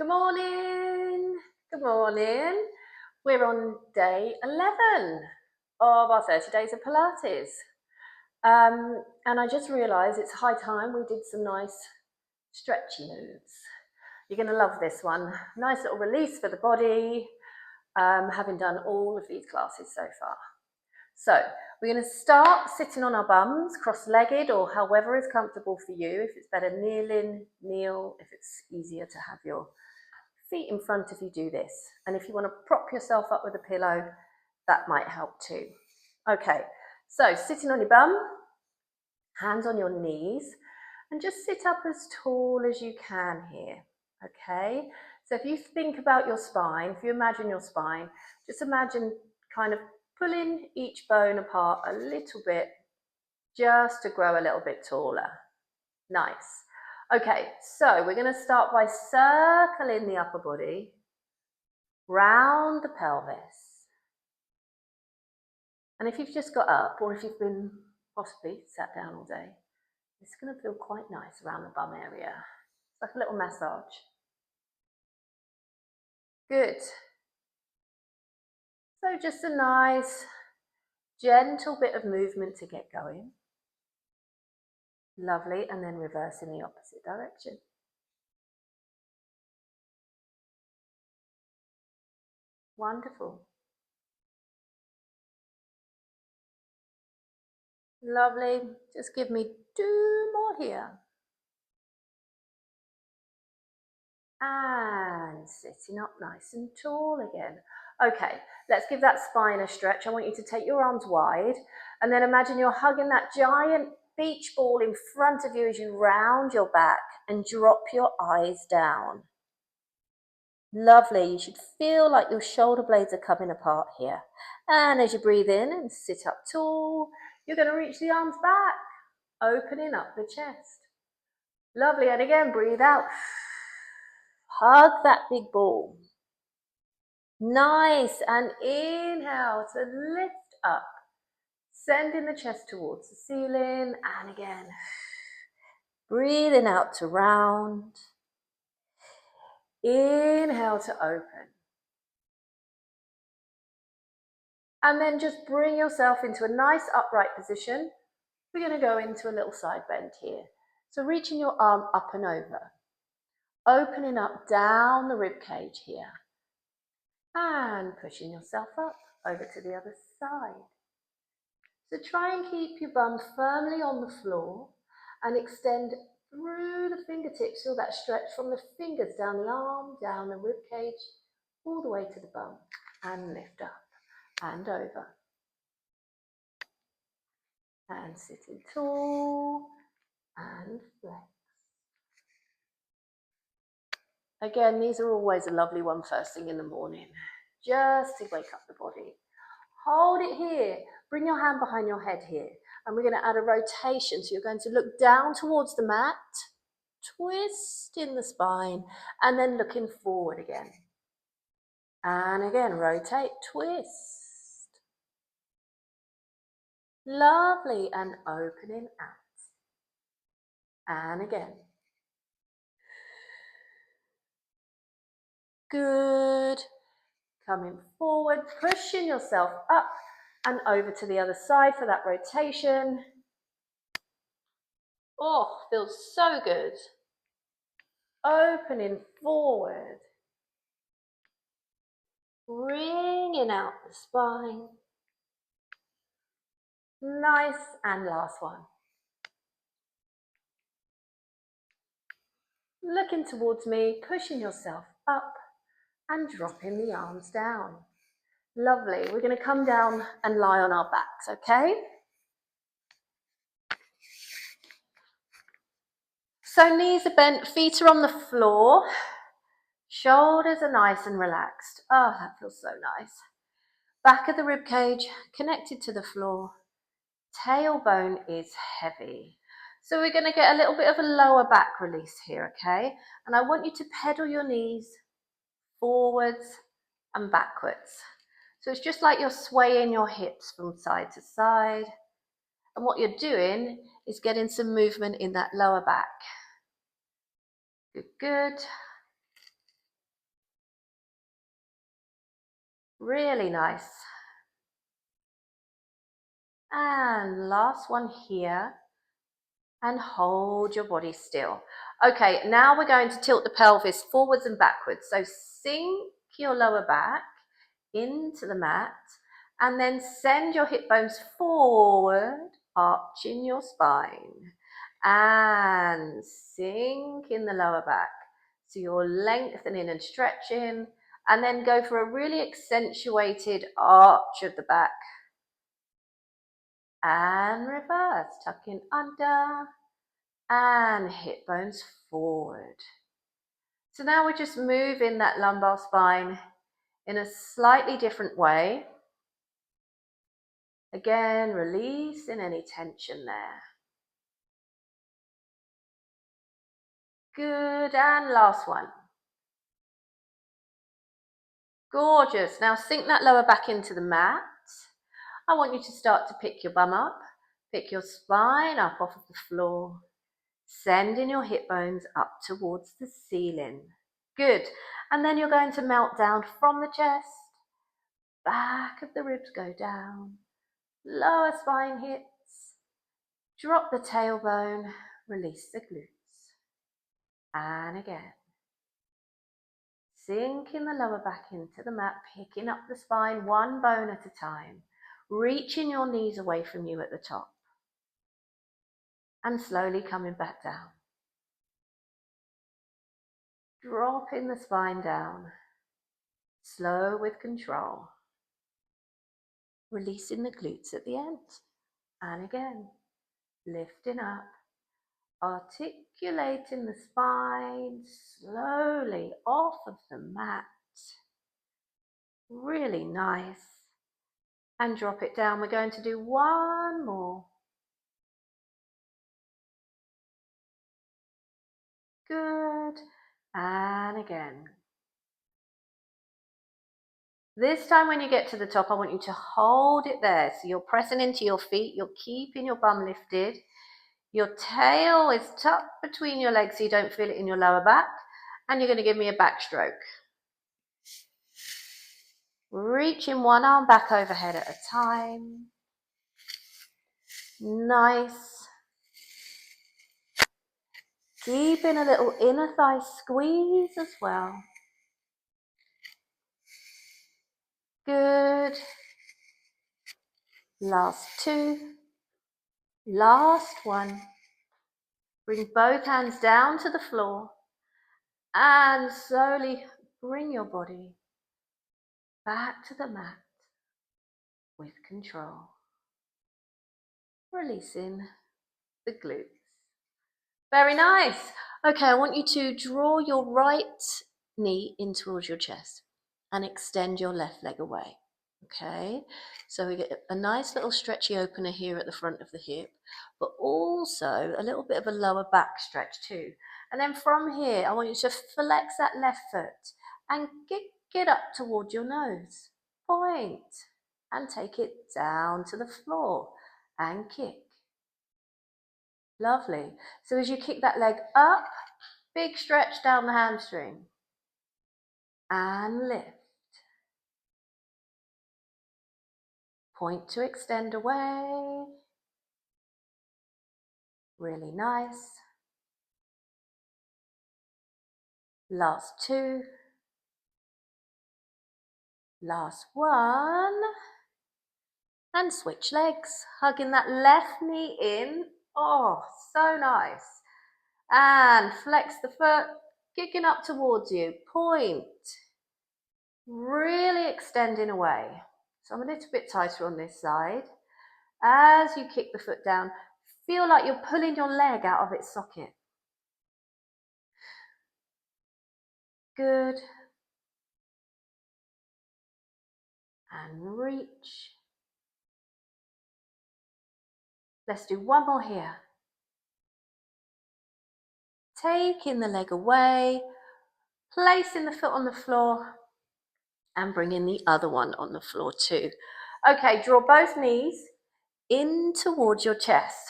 Good morning. Good morning. We're on day 11 of our 30 days of Pilates. And I just realised it's high time we did some nice stretchy moves. You're going to love this one. Nice little release for the body, having done all of these classes so far. So we're going to start sitting on our bums, cross-legged, or however is comfortable for you. If it's better kneeling, kneel. If it's easier to have your feet in front of you, do this. And if you want to prop yourself up with a pillow, that might help too. Okay, so sitting on your bum, hands on your knees, and just sit up as tall as you can here. Okay, so if you think about your spine, if you imagine your spine, just imagine kind of pulling each bone apart a little bit just to grow a little bit taller. Nice. Okay, so we're going to start by circling the upper body round the pelvis. And if you've just got up, or if you've been possibly sat down all day, it's going to feel quite nice around the bum area. It's like a little massage. Good. So just a nice, gentle bit of movement to get going. Lovely, and then reverse in the opposite direction. Wonderful. Lovely. Just give me 2 more here. And sitting up nice and tall again. Okay, let's give that spine a stretch. I want you to take your arms wide and then imagine you're hugging that giant beach ball in front of you as you round your back and drop your eyes down. Lovely. You should feel like your shoulder blades are coming apart here. And as you breathe in and sit up tall, you're going to reach the arms back, opening up the chest. Lovely. And again, breathe out. Hug that big ball. Nice. And inhale to lift up, sending the chest towards the ceiling. And again, breathing out to round. Inhale to open. And then just bring yourself into a nice upright position. We're going to go into a little side bend here. So reaching your arm up and over. Opening up down the rib cage here. And pushing yourself up over to the other side. So try and keep your bum firmly on the floor and extend through the fingertips. Feel that stretch from the fingers down the arm, down the rib cage, all the way to the bum. And lift up and over. And sitting tall and flex. Again, these are always a lovely one first thing in the morning, just to wake up the body. Hold it here. Bring your hand behind your head here. And we're going to add a rotation. So you're going to look down towards the mat, twist in the spine, and then looking forward again. And again, rotate, twist. Lovely. And opening out. And again. Good. Coming forward, pushing yourself up and over to the other side for that rotation. Oh, feels so good. Opening forward. Bringing out the spine. Nice, and last one. Looking towards me, pushing yourself up and dropping the arms down. Lovely. We're going to come down and lie on our backs, okay? So knees are bent, feet are on the floor. Shoulders are nice and relaxed. Oh, that feels so nice. Back of the rib cage connected to the floor. Tailbone is heavy. So we're going to get a little bit of a lower back release here, okay? And I want you to pedal your knees forwards and backwards. So it's just like you're swaying your hips from side to side. And what you're doing is getting some movement in that lower back. Good, good. Really nice. And last one here. And hold your body still. Okay, now we're going to tilt the pelvis forwards and backwards. So sink your lower back into the mat and then send your hip bones forward, arching your spine. And sink in the lower back. So you're lengthening and stretching, and then go for a really accentuated arch of the back. And reverse, tuck in under. And hip bones forward. So now we're just moving that lumbar spine in a slightly different way. Again, releasing any tension there. Good, and last one. Gorgeous. Now sink that lower back into the mat. I want you to start to pick your bum up, pick your spine up off of the floor, sending your hip bones up towards the ceiling. Good. And then you're going to melt down from the chest. Back of the ribs go down. Lower spine hits. Drop the tailbone. Release the glutes. And again. Sinking the lower back into the mat, picking up the spine one bone at a time. Reaching your knees away from you at the top. And slowly coming back down. Dropping the spine down. Slow with control. Releasing the glutes at the end. And again, lifting up, articulating the spine slowly off of the mat. Really nice. And drop it down. We're going to do one more. Good. And again. This time when you get to the top, I want you to hold it there. So you're pressing into your feet, you're keeping your bum lifted. Your tail is tucked between your legs so you don't feel it in your lower back. And you're going to give me a backstroke. Reaching one arm back overhead at a time. Nice. Keeping a little inner thigh squeeze as well. Good. Last two. Last one. Bring both hands down to the floor and slowly bring your body back to the mat with control. Releasing the glutes. Very nice. Okay, I want you to draw your right knee in towards your chest and extend your left leg away. Okay, so we get a nice little stretchy opener here at the front of the hip, but also a little bit of a lower back stretch too. And then from here, I want you to flex that left foot and get up toward your nose. Point and take it down to the floor and kick. Lovely. So as you kick that leg up, big stretch down the hamstring. And lift. Point to extend away. Really nice. Last two. Last one. And switch legs. Hugging that left knee in. Oh, so nice. And flex the foot, kicking up towards you. Point. Really extending away. So I'm a little bit tighter on this side. As you kick the foot down, feel like you're pulling your leg out of its socket. Good. And reach. Let's do one more here. Taking the leg away, placing the foot on the floor, and bringing the other one on the floor too. Okay, draw both knees in towards your chest.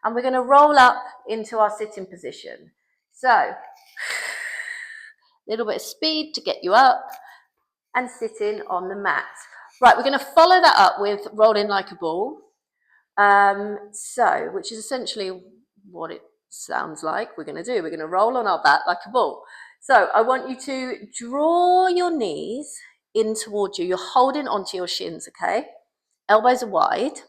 And we're going to roll up into our sitting position. So, a little bit of speed to get you up. and sitting on the mat. Right, we're going to follow that up with rolling like a ball. Which is essentially what it sounds like we're going to do. We're going to roll on our back like a ball. So I want you to draw your knees in towards you. You're holding onto your shins, okay? Elbows are wide.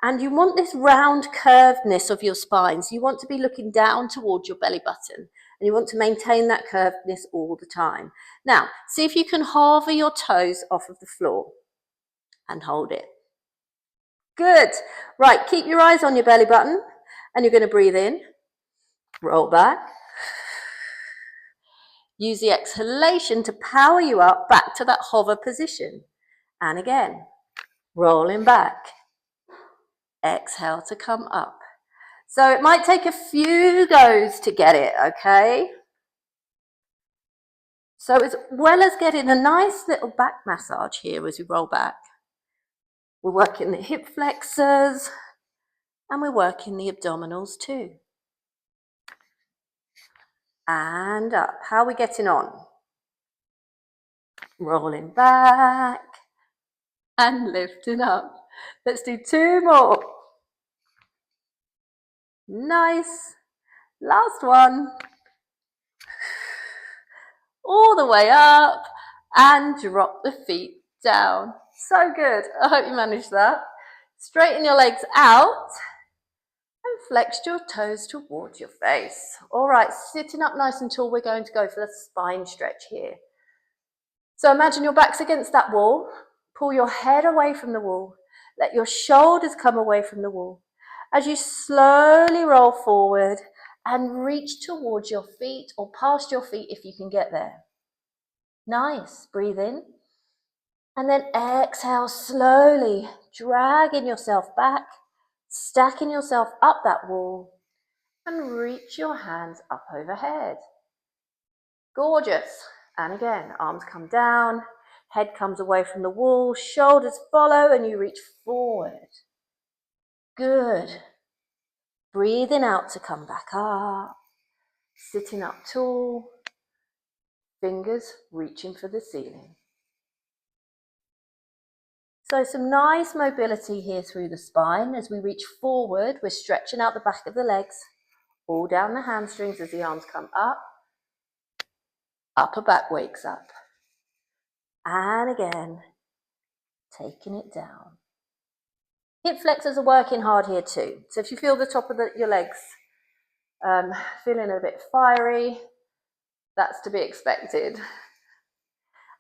And you want this round curvedness of your spine. So you want to be looking down towards your belly button. And you want to maintain that curvedness all the time. Now, see if you can hover your toes off of the floor and hold it. Good. Right, keep your eyes on your belly button. And you're going to breathe in. Roll back. Use the exhalation to power you up back to that hover position. And again, rolling back. Exhale to come up. So it might take a few goes to get it, okay? So as well as getting a nice little back massage here as we roll back, we're working the hip flexors and we're working the abdominals too. And up. How are we getting on? Rolling back and lifting up. Let's do 2 more. Nice. Last one. All the way up and drop the feet down. So good. I hope you managed that. Straighten your legs out and flex your toes towards your face. All right, sitting up nice and tall, we're going to go for the spine stretch here. So imagine your back's against that wall. Pull your head away from the wall. Let your shoulders come away from the wall. As you slowly roll forward and reach towards your feet or past your feet if you can get there. Nice. Breathe in. And then exhale slowly, dragging yourself back, stacking yourself up that wall, and reach your hands up overhead. Gorgeous. And again, arms come down, head comes away from the wall, shoulders follow, and you reach forward. Good. Breathing out to come back up, sitting up tall, fingers reaching for the ceiling. So some nice mobility here through the spine. As we reach forward, we're stretching out the back of the legs, all down the hamstrings as the arms come up. Upper back wakes up. And again, taking it down. Hip flexors are working hard here too. So if you feel the top of your legs feeling a bit fiery, that's to be expected.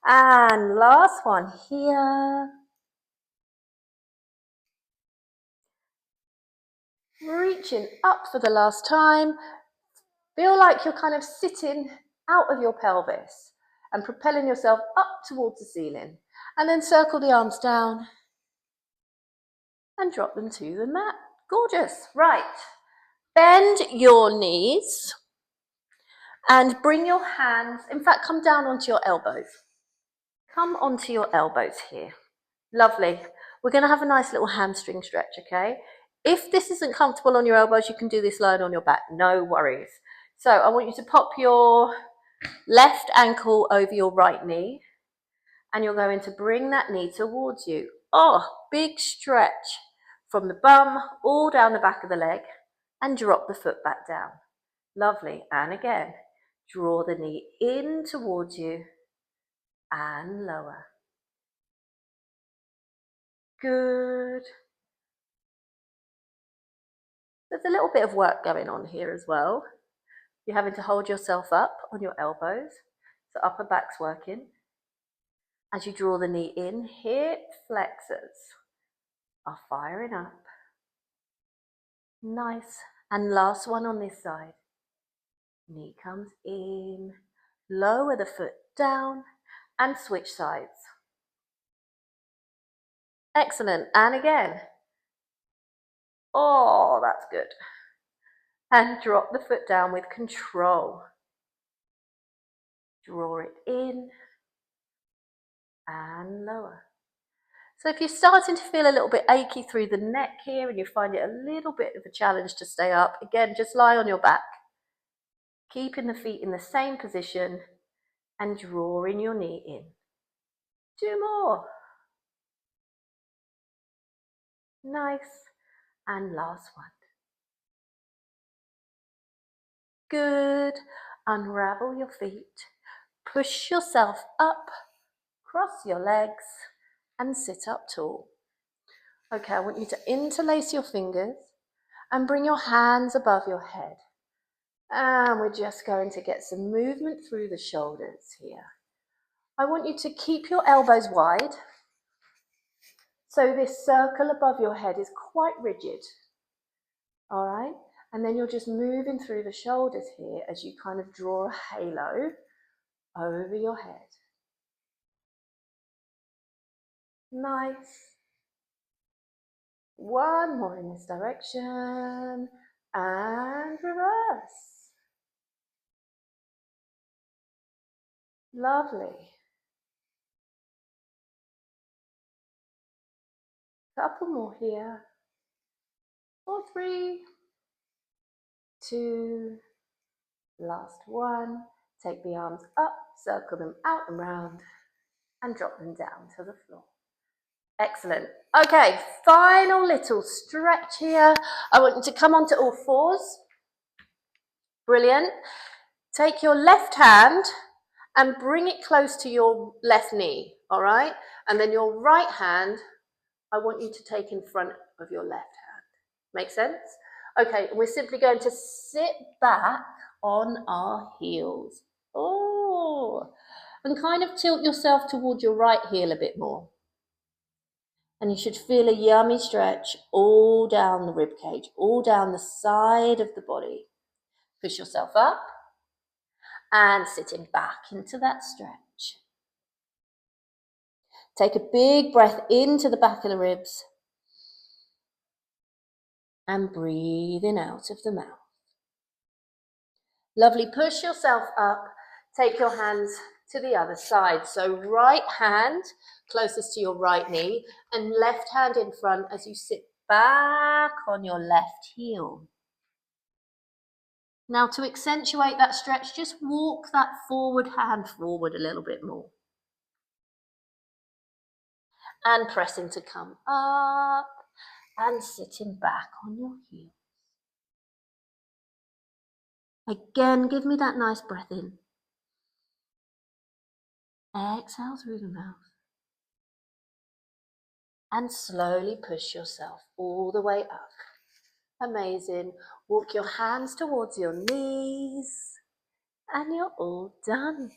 And last one here. Reaching up for the last time. Feel like you're kind of sitting out of your pelvis and propelling yourself up towards the ceiling. And then circle the arms down and drop them to the mat. Gorgeous. Right. Bend your knees and bring your hands, in fact, come down onto your elbows. Come onto your elbows here. Lovely. We're going to have a nice little hamstring stretch, okay? If this isn't comfortable on your elbows, you can do this lying on your back. No worries. So I want you to pop your left ankle over your right knee, and you're going to bring that knee towards you. Oh, big stretch from the bum all down the back of the leg, and drop the foot back down. Lovely. And again, draw the knee in towards you and lower. Good. There's a little bit of work going on here as well. You're having to hold yourself up on your elbows, so upper back's working. As you draw the knee in, hip flexors are firing up. Nice. And last one on this side. Knee comes in, lower the foot down, and switch sides. Excellent. And again. Oh, that's good. And drop the foot down with control. Draw it in and lower. So if you're starting to feel a little bit achy through the neck here and you find it a little bit of a challenge to stay up, again, just lie on your back, keeping the feet in the same position and drawing your knee in. 2 more. Nice. And last one. Good. Unravel your feet. Push yourself up. Cross your legs and sit up tall. Okay, I want you to interlace your fingers and bring your hands above your head. And we're just going to get some movement through the shoulders here. I want you to keep your elbows wide. So this circle above your head is quite rigid. All right? And then you're just moving through the shoulders here as you kind of draw a halo over your head. Nice. One more in this direction. And reverse. Lovely. Couple more here. 4, 3, 2, last one. Take the arms up, circle them out and round, and drop them down to the floor. Excellent. Okay, final little stretch here. I want you to come onto all fours. Brilliant. Take your left hand and bring it close to your left knee, all right? And then your right hand, I want you to take in front of your left hand. Make sense? Okay, we're simply going to sit back on our heels. Oh, and kind of tilt yourself towards your right heel a bit more. And you should feel a yummy stretch all down the rib cage, all down the side of the body. Push yourself up and sitting back into that stretch. Take a big breath into the back of the ribs and breathe in out of the mouth. Lovely, push yourself up, take your hands to the other side. So right hand closest to your right knee and left hand in front as you sit back on your left heel. Now to accentuate that stretch, just walk that forward hand forward a little bit more. And pressing to come up and sitting back on your heel. Again, give me that nice breath in. Exhale through the mouth. And slowly push yourself all the way up. Amazing. Walk your hands towards your knees. And you're all done.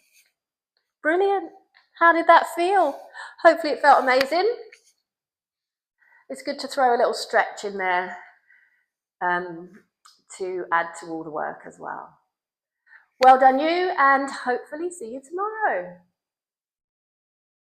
Brilliant. How did that feel? Hopefully it felt amazing. It's good to throw a little stretch in there to add to all the work as well. Well done you, and hopefully see you tomorrow.